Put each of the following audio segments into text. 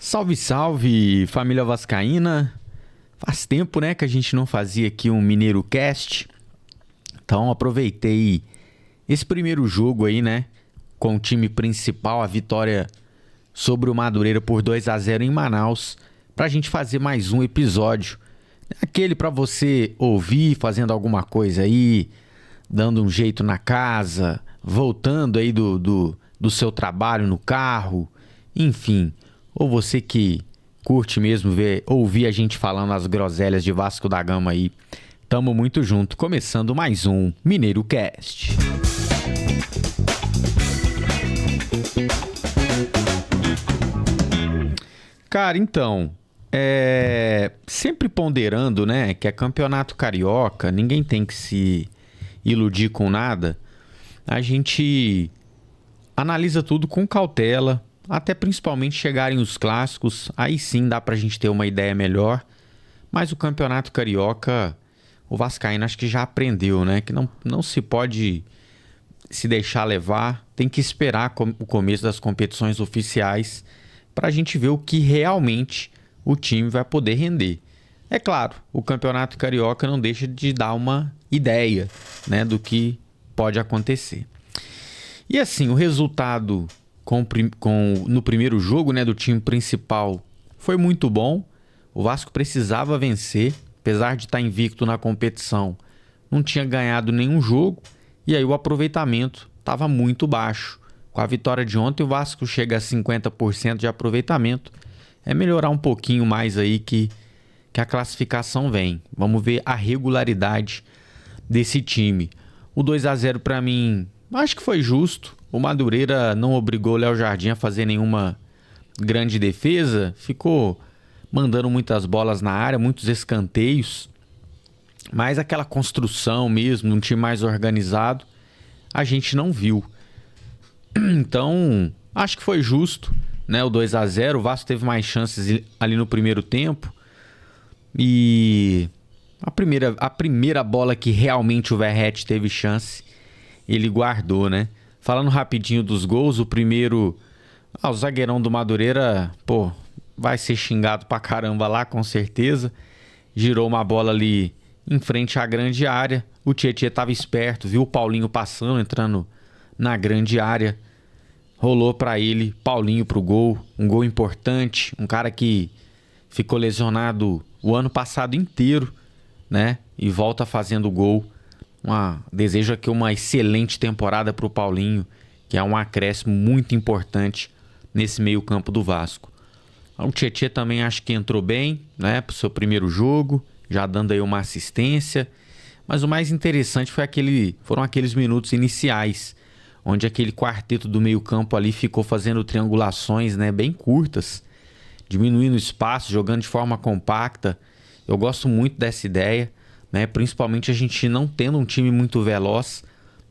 Salve, salve, família vascaína. Faz tempo, né, que a gente não fazia aqui um Mineiro Cast. Então aproveitei esse primeiro jogo aí, né, com o time principal, a vitória sobre o Madureira por 2-0 em Manaus, pra gente fazer mais um episódio. Aquele pra você ouvir, fazendo alguma coisa aí, dando um jeito na casa, voltando aí do seu trabalho no carro, enfim. Ou você que curte mesmo ouvir a gente falando as groselhas de Vasco da Gama aí. Tamo muito junto, começando mais um Mineiro Cast. Cara, então, sempre ponderando, né, que é campeonato carioca, ninguém tem que se iludir com nada. A gente analisa tudo com cautela, até principalmente chegarem os clássicos, aí sim dá pra gente ter uma ideia melhor. Mas o campeonato carioca, o vascaíno acho que já aprendeu, né, que não se pode se deixar levar, tem que esperar o começo das competições oficiais pra gente ver o que realmente o time vai poder render. É claro, o campeonato carioca não deixa de dar uma ideia, né, do que pode acontecer. E assim, o resultado no primeiro jogo, né, do time principal foi muito bom. O Vasco precisava vencer, apesar de estar invicto na competição, não tinha ganhado nenhum jogo, e aí o aproveitamento estava muito baixo. Com a vitória de ontem, o Vasco chega a 50% de aproveitamento. É melhorar um pouquinho mais aí que a classificação vem. Vamos ver a regularidade desse time. O 2-0 para mim, acho que foi justo. O Madureira não obrigou o Léo Jardim a fazer nenhuma grande defesa. Ficou mandando muitas bolas na área, muitos escanteios. Mas aquela construção mesmo, um time mais organizado, a gente não viu. Então, acho que foi justo, né? O 2-0, o Vasco teve mais chances ali no primeiro tempo. E a primeira bola que realmente o Verratti teve chance, ele guardou, né? Falando rapidinho dos gols, o primeiro, o zagueirão do Madureira, vai ser xingado pra caramba lá, com certeza. Girou uma bola ali em frente à grande área. O Tietê tava esperto, viu o Paulinho passando, entrando na grande área. Rolou pra ele, Paulinho pro gol. Um gol importante, um cara que ficou lesionado o ano passado inteiro, né? E volta fazendo gol. Desejo aqui uma excelente temporada para o Paulinho, que é um acréscimo muito importante nesse meio campo do Vasco. O Tietê também acho que entrou bem, né, para o seu primeiro jogo, já dando aí uma assistência. Mas o mais interessante foram aqueles minutos iniciais, onde aquele quarteto do meio campo ali ficou fazendo triangulações, né, bem curtas, diminuindo o espaço, jogando de forma compacta. Eu gosto muito dessa ideia, né? Principalmente a gente não tendo um time muito veloz,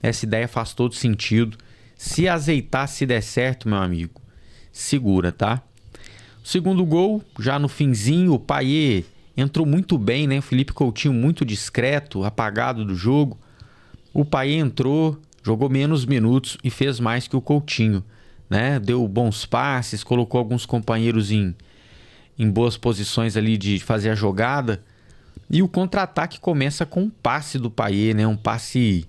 essa ideia faz todo sentido. Se azeitar, se der certo, meu amigo, segura, tá? O segundo gol, já no finzinho, o Payet entrou muito bem, né? O Felipe Coutinho muito discreto, apagado do jogo. O Payet entrou, jogou menos minutos e fez mais que o Coutinho, né? Deu bons passes, colocou alguns companheiros em boas posições ali de fazer a jogada. E o contra-ataque começa com um passe do Payet, né? Um passe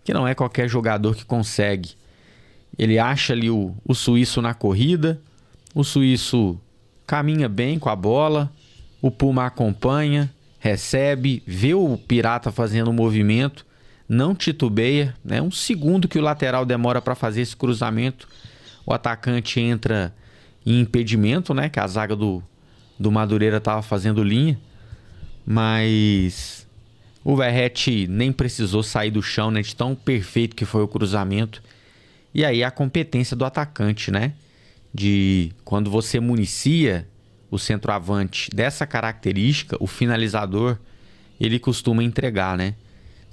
que não é qualquer jogador que consegue. Ele acha ali o suíço na corrida, o suíço caminha bem com a bola, o Puma acompanha, recebe, vê o Pirata fazendo o movimento, não titubeia, né? Um segundo que o lateral demora para fazer esse cruzamento, o atacante entra em impedimento, né? Que a zaga do Madureira estava fazendo linha. Mas o Verratti nem precisou sair do chão, né, de tão perfeito que foi o cruzamento. E aí a competência do atacante, né? De quando você municia o centroavante dessa característica, o finalizador, ele costuma entregar, né?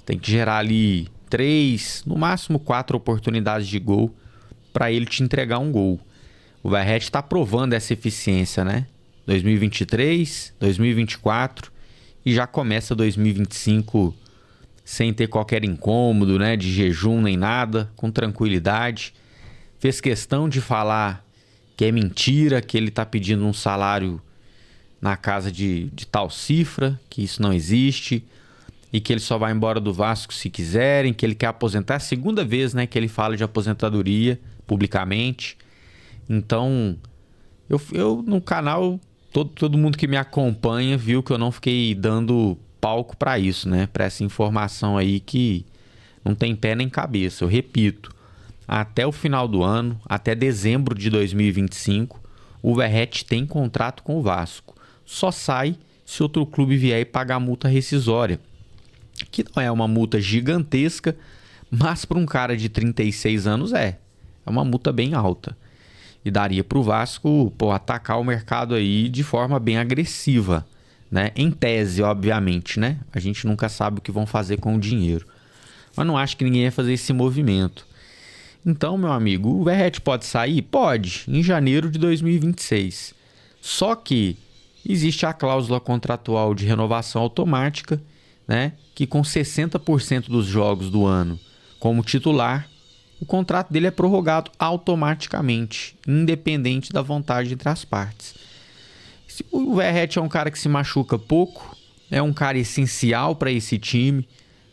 Tem que gerar ali 3, no máximo 4 oportunidades de gol para ele te entregar um gol. O Verratti está provando essa eficiência, né? 2023, 2024... E já começa 2025 sem ter qualquer incômodo, né, de jejum nem nada, com tranquilidade. Fez questão de falar que é mentira, que ele tá pedindo um salário na casa de tal cifra, que isso não existe, e que ele só vai embora do Vasco se quiserem, que ele quer aposentar. É a segunda vez, né, que ele fala de aposentadoria publicamente. Então, eu no canal, todo mundo que me acompanha viu que eu não fiquei dando palco para isso, né? Para essa informação aí que não tem pé nem cabeça. Eu repito, até o final do ano, até dezembro de 2025, o Verratti tem contrato com o Vasco. Só sai se outro clube vier e pagar a multa rescisória, que não é uma multa gigantesca, mas para um cara de 36 anos é uma multa bem alta. E daria para o Vasco, atacar o mercado aí de forma bem agressiva, né? Em tese, obviamente, né? A gente nunca sabe o que vão fazer com o dinheiro. Mas não acho que ninguém ia fazer esse movimento. Então, meu amigo, o Verratti pode sair? Pode, em janeiro de 2026. Só que existe a cláusula contratual de renovação automática, né? Que com 60% dos jogos do ano como titular, o contrato dele é prorrogado automaticamente, independente da vontade entre as partes. O Verratti é um cara que se machuca pouco, é um cara essencial para esse time,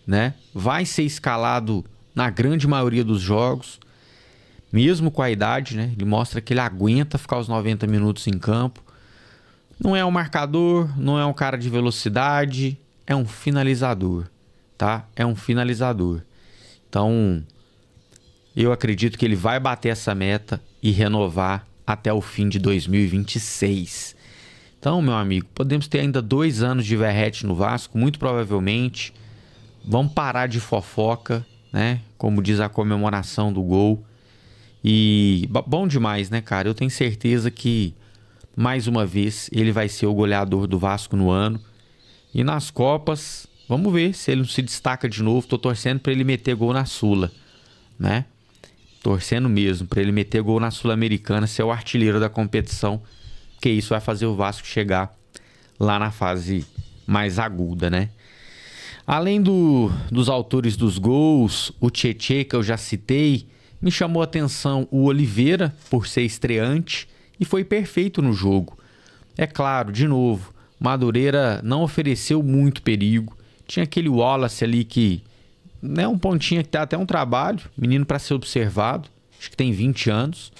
né? Vai ser escalado na grande maioria dos jogos, mesmo com a idade, né? Ele mostra que ele aguenta ficar os 90 minutos em campo. Não é um marcador, não é um cara de velocidade, é um finalizador, tá? É um finalizador. Então, eu acredito que ele vai bater essa meta e renovar até o fim de 2026. Então, meu amigo, podemos ter ainda 2 anos de Verratti no Vasco, muito provavelmente. Vamos parar de fofoca, né? Como diz a comemoração do gol. E bom demais, né, cara? Eu tenho certeza que, mais uma vez, ele vai ser o goleador do Vasco no ano. E nas Copas, vamos ver se ele não se destaca de novo. Tô torcendo para ele meter gol na Sula, né? Torcendo mesmo para ele meter gol na Sul-Americana, ser o artilheiro da competição, que isso vai fazer o Vasco chegar lá na fase mais aguda, né? Além dos autores dos gols, o Tietê, que eu já citei, me chamou a atenção o Oliveira, por ser estreante, e foi perfeito no jogo. É claro, de novo, Madureira não ofereceu muito perigo. Tinha aquele Wallace ali que, né, um pontinho que dá até um trabalho, menino para ser observado, acho que tem 20 anos.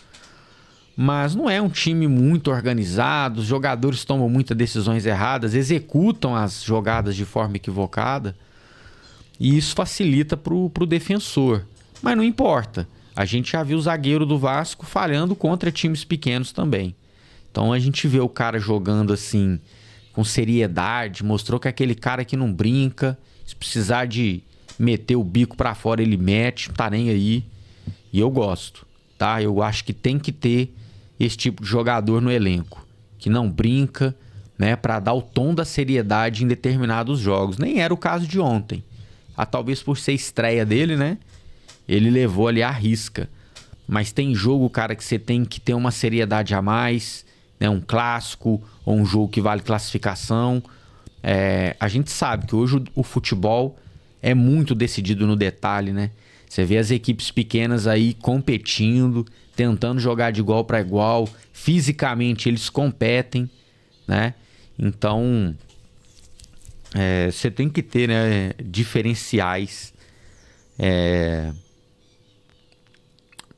Mas não é um time muito organizado, os jogadores tomam muitas decisões erradas, executam as jogadas de forma equivocada, e isso facilita pro defensor. Mas não importa, a gente já viu o zagueiro do Vasco falhando contra times pequenos também. Então a gente vê o cara jogando assim, com seriedade, mostrou que é aquele cara que não brinca, se precisar de meter o bico pra fora ele mete, não tá nem aí, e eu gosto, tá? Eu acho que tem que ter esse tipo de jogador no elenco, que não brinca, né, para dar o tom da seriedade em determinados jogos. Nem era o caso de ontem. Talvez por ser estreia dele, né, ele levou ali a risca. Mas tem jogo, cara, que você tem que ter uma seriedade a mais, né, um clássico ou um jogo que vale classificação. A gente sabe que hoje o futebol é muito decidido no detalhe, né? Você vê as equipes pequenas aí competindo, tentando jogar de igual para igual. Fisicamente eles competem, né? Então, você tem que ter, né, diferenciais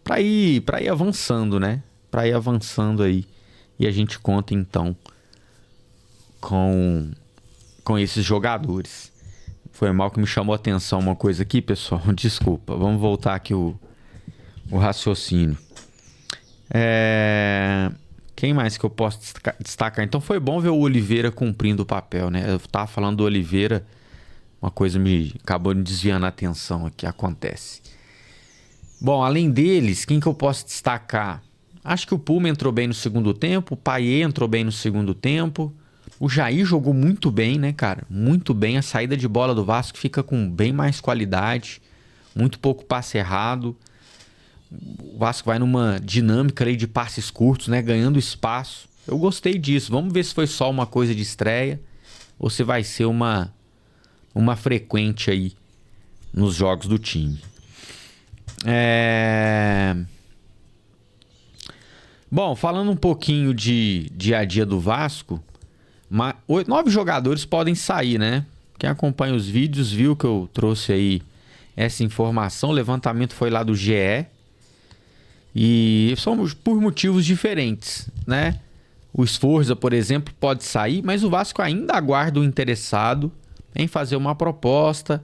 para ir avançando, né? Para ir avançando aí. E a gente conta então com esses jogadores. Foi mal que me chamou a atenção uma coisa aqui, pessoal. Desculpa. Vamos voltar aqui o raciocínio. Quem mais que eu posso destacar? Então foi bom ver o Oliveira cumprindo o papel, né? Eu tava falando do Oliveira, uma coisa acabou me desviando a atenção aqui. Acontece. Bom, além deles, quem que eu posso destacar? Acho que o Puma entrou bem no segundo tempo, o Payet entrou bem no segundo tempo. O Jair jogou muito bem, né, cara? Muito bem. A saída de bola do Vasco fica com bem mais qualidade. Muito pouco passe errado. O Vasco vai numa dinâmica aí de passes curtos, né? Ganhando espaço. Eu gostei disso. Vamos ver se foi só uma coisa de estreia ou se vai ser uma frequente aí nos jogos do time. Bom, falando um pouquinho de dia a dia do Vasco, 9 jogadores podem sair, né? Quem acompanha os vídeos viu que eu trouxe aí essa informação. O levantamento foi lá do GE. E somos por motivos diferentes, né? O Sforza, por exemplo, pode sair, mas o Vasco ainda aguarda o interessado em fazer uma proposta.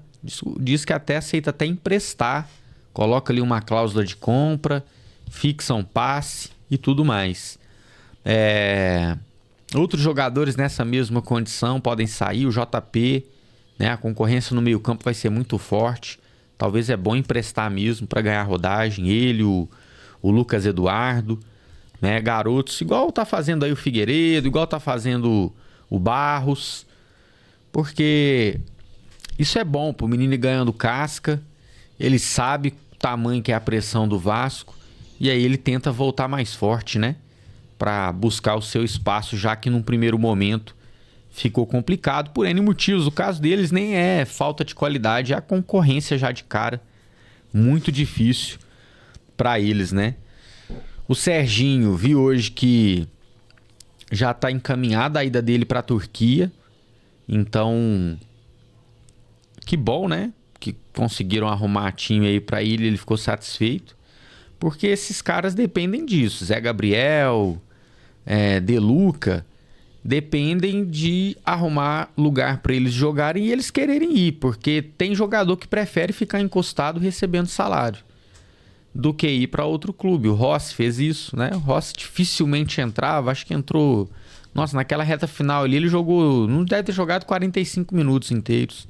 Diz que até aceita até emprestar. Coloca ali uma cláusula de compra, fixa um passe e tudo mais. Outros jogadores nessa mesma condição podem sair. O JP, né? A concorrência no meio-campo vai ser muito forte. Talvez é bom emprestar mesmo para ganhar rodagem. Ele, o Lucas Eduardo, né? Garotos, igual tá fazendo aí o Figueiredo, igual tá fazendo o Barros. Porque isso é bom pro menino ir ganhando casca. Ele sabe o tamanho que é a pressão do Vasco. E aí ele tenta voltar mais forte, né? Para buscar o seu espaço, já que num primeiro momento ficou complicado por N motivos. O caso deles nem é falta de qualidade, é a concorrência já de cara. Muito difícil para eles, né? O Serginho, vi hoje que já está encaminhada a ida dele para a Turquia. Então, que bom, né? Que conseguiram arrumar time aí para ele ficou satisfeito. Porque esses caras dependem disso. Zé Gabriel, De Luca, dependem de arrumar lugar para eles jogarem e eles quererem ir. Porque tem jogador que prefere ficar encostado recebendo salário do que ir para outro clube. O Rossi fez isso, né? O Rossi dificilmente entrava, acho que entrou... Nossa, naquela reta final ali ele jogou... Não deve ter jogado 45 minutos inteiros.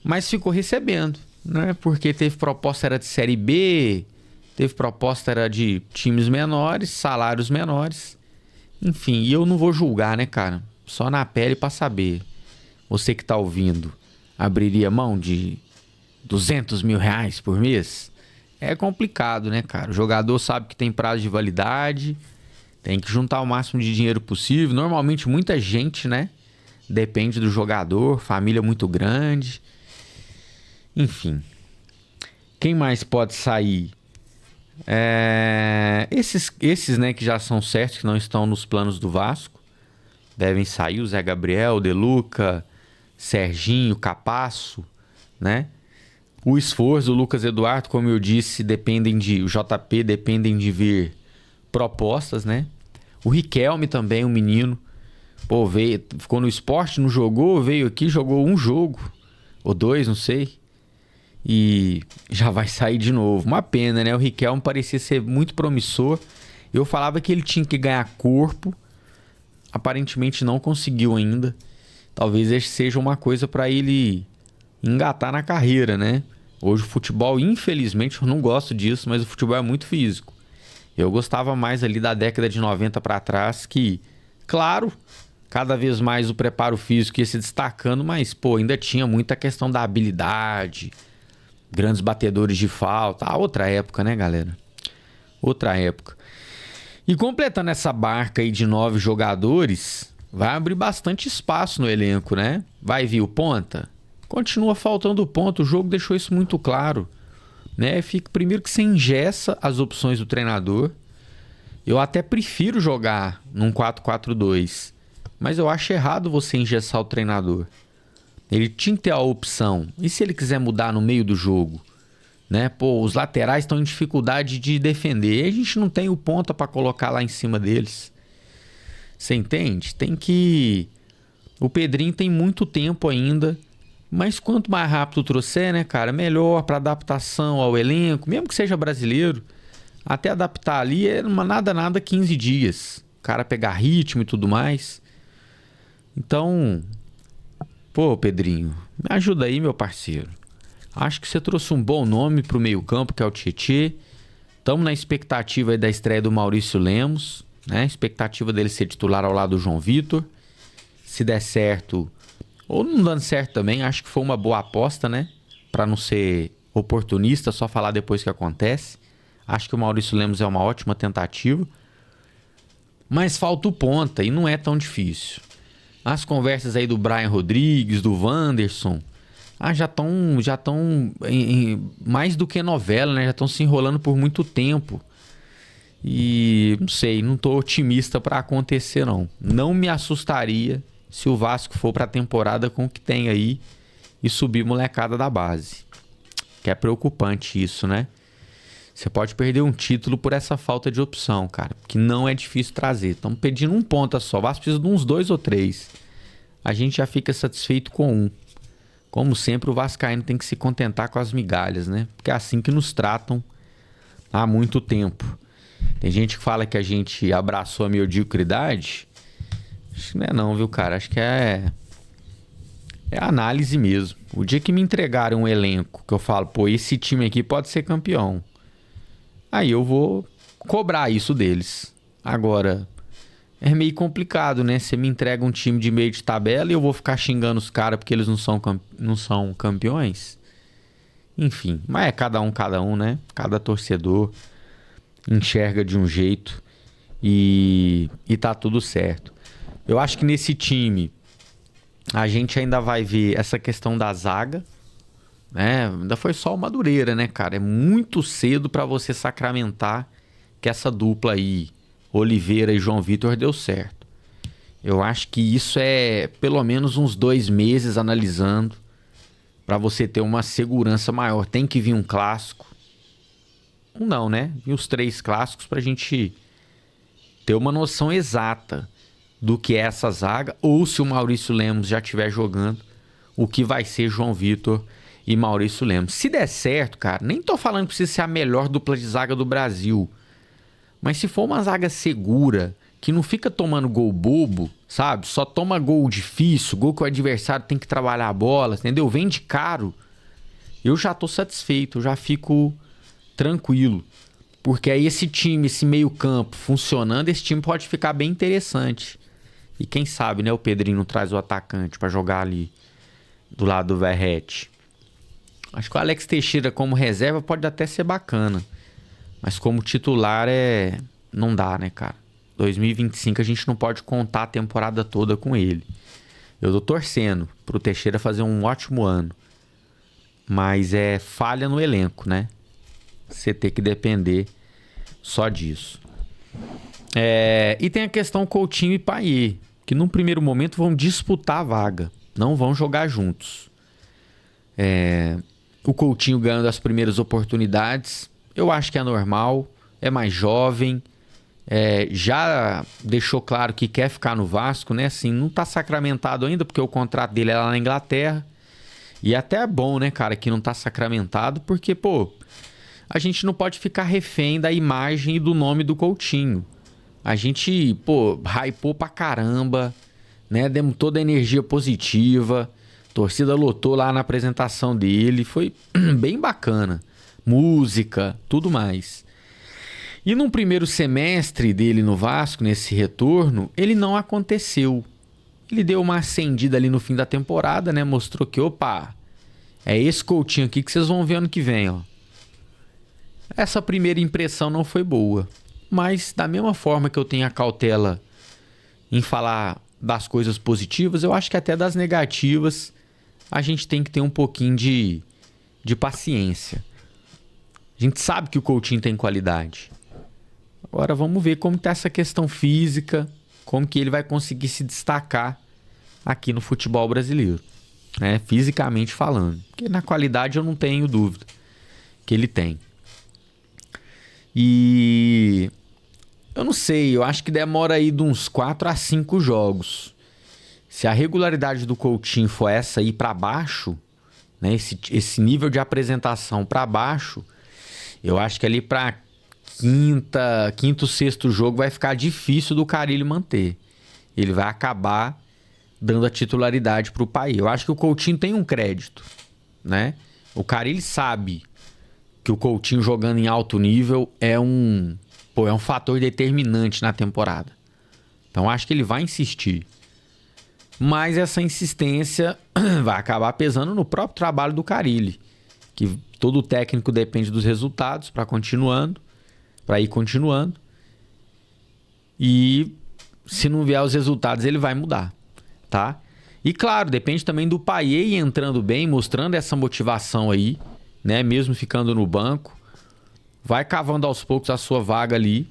Mas ficou recebendo, né? Porque teve proposta era de Série B, teve proposta era de times menores, salários menores. Enfim, e eu não vou julgar, né, cara? Só na pele para saber. Você que tá ouvindo, abriria mão de 200 mil reais por mês? É complicado, né, cara? O jogador sabe que tem prazo de validade, tem que juntar o máximo de dinheiro possível. Normalmente muita gente, né? Depende do jogador, família muito grande. Enfim. Quem mais pode sair? Esses, né, que já são certos, que não estão nos planos do Vasco, devem sair. O Zé Gabriel, o De Luca, Serginho, Capasso, né? O Sforza, o Lucas Eduardo, como eu disse, o JP dependem de vir propostas, né? O Riquelme também, um menino. Pô, ficou no Sport, não jogou, veio aqui, jogou um jogo. Ou 2, não sei. E já vai sair de novo. Uma pena, né? O Riquelme parecia ser muito promissor. Eu falava que ele tinha que ganhar corpo. Aparentemente não conseguiu ainda. Talvez esse seja uma coisa para ele engatar na carreira, né? Hoje o futebol, infelizmente, eu não gosto disso, mas o futebol é muito físico. Eu gostava mais ali da década de 90 para trás, que, claro, cada vez mais o preparo físico ia se destacando, mas, pô, ainda tinha muita questão da habilidade, grandes batedores de falta. Outra época, né, galera? Outra época. E completando essa barca aí de 9 jogadores, vai abrir bastante espaço no elenco, né? Vai vir o ponta? Continua faltando o ponto, o jogo deixou isso muito claro, né? Primeiro que você engessa as opções do treinador. Eu até prefiro jogar num 4-4-2, mas eu acho errado você engessar o treinador. Ele tinha que ter a opção. E se ele quiser mudar no meio do jogo? Né? Pô, os laterais estão em dificuldade de defender. E a gente não tem o ponta para colocar lá em cima deles. Você entende? Tem que... O Pedrinho tem muito tempo ainda. Mas quanto mais rápido trouxer, né, cara? Melhor para adaptação ao elenco. Mesmo que seja brasileiro. Até adaptar ali é nada 15 dias. O cara pegar ritmo e tudo mais. Então... Pô, Pedrinho, me ajuda aí, meu parceiro. Acho que você trouxe um bom nome pro meio-campo, que é o Tietê. Estamos na expectativa aí da estreia do Maurício Lemos, né? Expectativa dele ser titular ao lado do João Vitor. Se der certo, ou não dando certo também, acho que foi uma boa aposta, né? Para não ser oportunista, só falar depois que acontece. Acho que o Maurício Lemos é uma ótima tentativa. Mas falta o ponta e não é tão difícil. As conversas aí do Brian Rodrigues, do Wanderson, já estão mais do que novela, né? Já estão se enrolando por muito tempo. E não sei, não tô otimista para acontecer não. Não me assustaria se o Vasco for para a temporada com o que tem aí e subir molecada da base. Que é preocupante isso, né? Você pode perder um título por essa falta de opção, cara. Que não é difícil trazer. Estamos pedindo um ponta só. O Vasco precisa de uns 2 ou 3. A gente já fica satisfeito com um. Como sempre, o vascaíno tem que se contentar com as migalhas, né? Porque é assim que nos tratam há muito tempo. Tem gente que fala que a gente abraçou a mediocridade. Acho que não é não, viu, cara? Acho que é análise mesmo. O dia que me entregarem um elenco que eu falo, pô, esse time aqui pode ser campeão, aí eu vou cobrar isso deles. Agora, é meio complicado, né? Você me entrega um time de meio de tabela e eu vou ficar xingando os caras porque eles não são campeões. Enfim, mas é cada um, né? Cada torcedor enxerga de um jeito e tá tudo certo. Eu acho que nesse time a gente ainda vai ver essa questão da zaga, né? Ainda foi só o Madureira, né, cara? É muito cedo para você sacramentar que essa dupla aí, Oliveira e João Vitor, deu certo. Eu acho que isso é pelo menos uns 2 meses analisando para você ter uma segurança maior. Tem que vir um clássico. Não, né? E os 3 clássicos pra gente ter uma noção exata do que é essa zaga, ou se o Maurício Lemos já estiver jogando, o que vai ser João Vitor e Maurício Lemos. Se der certo, cara, nem tô falando que precisa ser a melhor dupla de zaga do Brasil, mas se for uma zaga segura, que não fica tomando gol bobo, sabe? Só toma gol difícil, gol que o adversário tem que trabalhar a bola, entendeu? Vende caro. Eu já tô satisfeito, eu já fico tranquilo. Porque aí esse time, esse meio campo funcionando, esse time pode ficar bem interessante. E quem sabe, né, o Pedrinho não traz o atacante pra jogar ali do lado do Verratti. Acho que o Alex Teixeira como reserva pode até ser bacana. Mas como titular não dá, né, cara? 2025 a gente não pode contar a temporada toda com ele. Eu tô torcendo pro Teixeira fazer um ótimo ano. Mas é falha no elenco, né? Você ter que depender só disso. E tem a questão Coutinho e Payet, que num primeiro momento vão disputar a vaga, não vão jogar juntos. O Coutinho ganhando as primeiras oportunidades, eu acho que é normal, é mais jovem, já deixou claro que quer ficar no Vasco, né? Assim, não tá sacramentado ainda, porque o contrato dele é lá na Inglaterra. E até é bom, né, cara, que não tá sacramentado, porque, pô, a gente não pode ficar refém da imagem e do nome do Coutinho. A gente, pô, hypou pra caramba, né? Demos toda a energia positiva. A torcida lotou lá na apresentação dele. Foi bem bacana. Música, tudo mais. E num primeiro semestre dele no Vasco, nesse retorno, ele não aconteceu. Ele deu uma acendida ali no fim da temporada, né? Mostrou que, opa, é esse Coutinho aqui que vocês vão ver ano que vem, ó. Essa primeira impressão não foi boa. Mas da mesma forma que eu tenho a cautela em falar das coisas positivas, eu acho que até das negativas a gente tem que ter um pouquinho de paciência. A gente sabe que o Coutinho tem qualidade. Agora vamos ver como está essa questão física, como que ele vai conseguir se destacar aqui no futebol brasileiro, né? Fisicamente falando. Porque na qualidade eu não tenho dúvida que ele tem. E eu não sei, eu acho que demora aí de uns 4 a 5 jogos. Se a regularidade do Coutinho for essa aí para baixo, né, esse nível de apresentação para baixo, eu acho que ali para quinto, sexto jogo vai ficar difícil do Carille manter. Ele vai acabar dando a titularidade pro Payet. Eu acho que o Coutinho tem um crédito, né? O Carille sabe que o Coutinho jogando em alto nível é um fator determinante na temporada. Então acho que ele vai insistir. Mas essa insistência vai acabar pesando no próprio trabalho do Carille, que todo técnico depende dos resultados para ir continuando. E se não vier os resultados, ele vai mudar, tá? E claro, depende também do Payet entrando bem, mostrando essa motivação aí, né? Mesmo ficando no banco, vai cavando aos poucos a sua vaga ali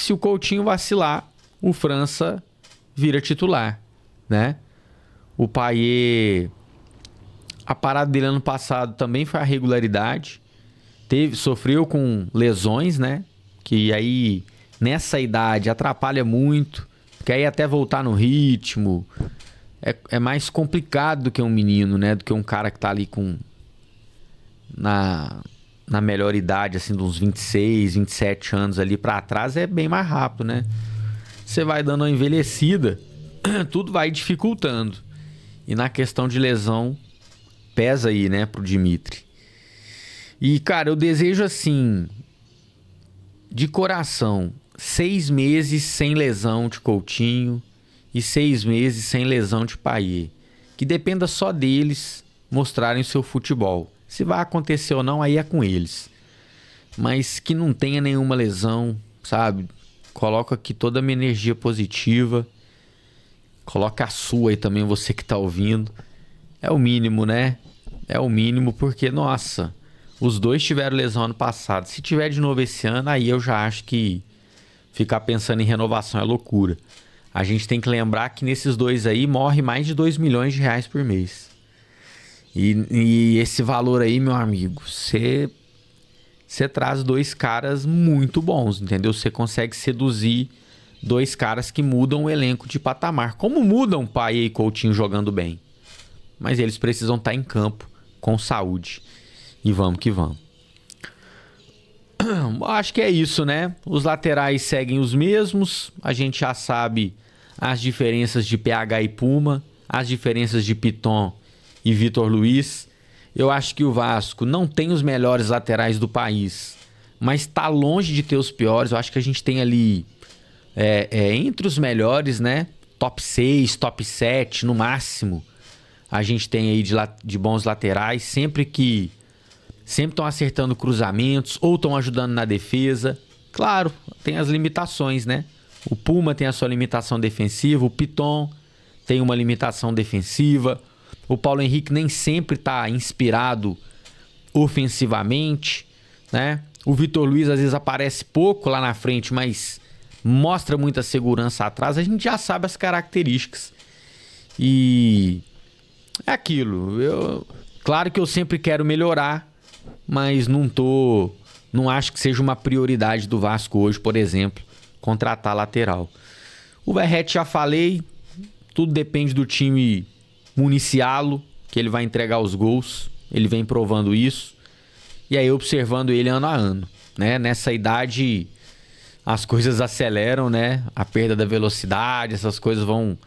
que se o Coutinho vacilar, o França vira titular, né? O Payet, a parada dele ano passado também foi a regularidade. Sofreu com lesões, né? Que aí, nessa idade, atrapalha muito. Porque aí até voltar no ritmo é mais complicado do que um menino, né? Do que um cara que tá ali na melhor idade, assim, de uns 26, 27 anos ali pra trás, é bem mais rápido, né? Você vai dando uma envelhecida, tudo vai dificultando. E na questão de lesão, pesa aí, né, pro Dimitri. E, cara, eu desejo, assim, de coração, 6 meses sem lesão de Coutinho e 6 meses sem lesão de Payet. Que dependa só deles mostrarem o seu futebol. Se vai acontecer ou não, aí é com eles. Mas que não tenha nenhuma lesão, sabe? Coloca aqui toda a minha energia positiva. Coloca a sua aí também, você que tá ouvindo. É o mínimo, né? É o mínimo porque, nossa, os dois tiveram lesão ano passado. Se tiver de novo esse ano, aí eu já acho que ficar pensando em renovação é loucura. A gente tem que lembrar que nesses dois aí morre mais de 2 milhões de reais por mês. E esse valor aí, meu amigo, você traz 2 caras muito bons, entendeu? Você consegue seduzir 2 caras que mudam o elenco de patamar. Como mudam Payet e Coutinho jogando bem? Mas eles precisam estar em campo com saúde. E vamos que vamos. Acho que é isso, né? Os laterais seguem os mesmos. A gente já sabe as diferenças de PH e Puma, as diferenças de Piton e Vitor Luiz. Eu acho que o Vasco não tem os melhores laterais do país, mas está longe de ter os piores. Eu acho que a gente tem ali entre os melhores, né? Top 6, top 7 no máximo. A gente tem aí de bons laterais, sempre estão acertando cruzamentos ou estão ajudando na defesa. Claro, tem as limitações, né? O Puma tem a sua limitação defensiva, o Piton tem uma limitação defensiva. O Paulo Henrique nem sempre está inspirado ofensivamente, né? O Vitor Luiz às vezes aparece pouco lá na frente, mas mostra muita segurança atrás. A gente já sabe as características. E é aquilo. Claro que eu sempre quero melhorar, mas não acho que seja uma prioridade do Vasco hoje, por exemplo, contratar lateral. O Verratti já falei, tudo depende do time municiá-lo, que ele vai entregar os gols, ele vem provando isso, e aí observando ele ano a ano, né? Nessa idade as coisas aceleram, né? A perda da velocidade, essas coisas vão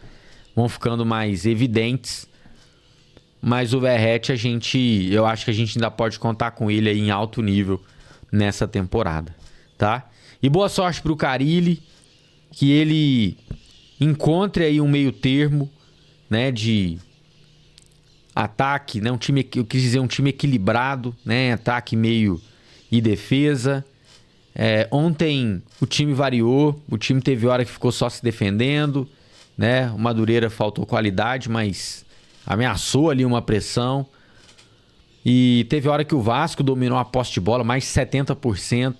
ficando mais evidentes. Mas o Verratti, eu acho que a gente ainda pode contar com ele aí em alto nível nessa temporada, tá? E boa sorte pro Carille, que ele encontre aí um meio termo, né, de ataque, né, eu quis dizer um time equilibrado, né, ataque, meio e defesa. Ontem o time variou, o time teve hora que ficou só se defendendo, né, o Madureira faltou qualidade, mas ameaçou ali uma pressão. E teve hora que o Vasco dominou a posse de bola, mais de 70%.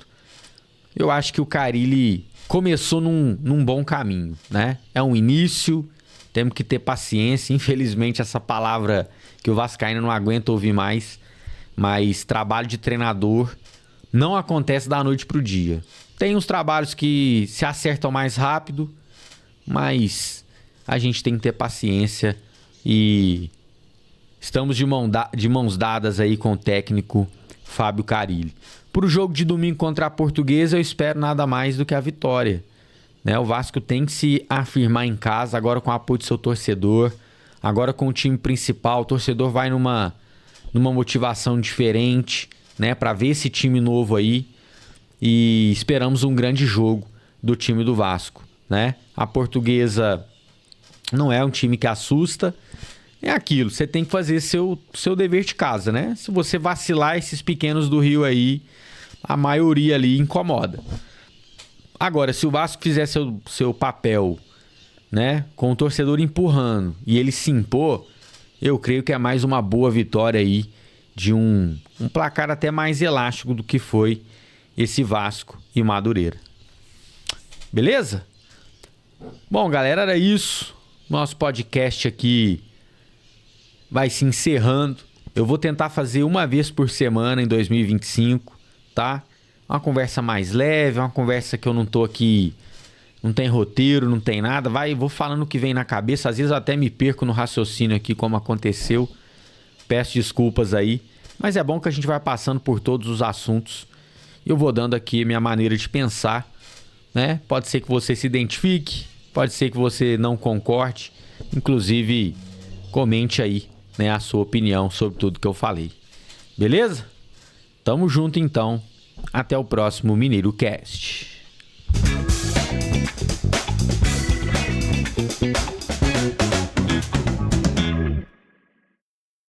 Eu acho que o Carille começou num bom caminho, né? É um início, temos que ter paciência. Infelizmente, essa palavra que o vascaíno não aguenta ouvir mais. Mas trabalho de treinador não acontece da noite pro dia. Tem uns trabalhos que se acertam mais rápido, mas a gente tem que ter paciência e estamos de mãos dadas aí com o técnico Fábio Carille. Para o jogo de domingo contra a Portuguesa, eu espero nada mais do que a vitória, né? O Vasco tem que se afirmar em casa, agora com o apoio do seu torcedor, agora com o time principal. O torcedor vai numa motivação diferente, né? Para ver esse time novo aí. E esperamos um grande jogo do time do Vasco, né? A Portuguesa não é um time que assusta. É aquilo, você tem que fazer seu dever de casa, né? Se você vacilar, esses pequenos do Rio aí, a maioria ali incomoda. Agora, se o Vasco fizer seu papel, né, com o torcedor empurrando e ele se impor, eu creio que é mais uma boa vitória aí de um placar até mais elástico do que foi esse Vasco e Madureira. Beleza? Bom, galera, era isso. Nosso podcast aqui vai se encerrando. Eu vou tentar fazer uma vez por semana em 2025, tá? Uma conversa mais leve, uma conversa que eu não tô aqui, não tem roteiro, não tem nada. Vou falando o que vem na cabeça. Às vezes eu até me perco no raciocínio aqui, como aconteceu. Peço desculpas aí. Mas é bom que a gente vai passando por todos os assuntos. E eu vou dando aqui minha maneira de pensar, né? Pode ser que você se identifique, pode ser que você não concorde. Inclusive, comente aí, né, a sua opinião sobre tudo que eu falei. Beleza? Tamo junto então. Até o próximo Mineiro Cast.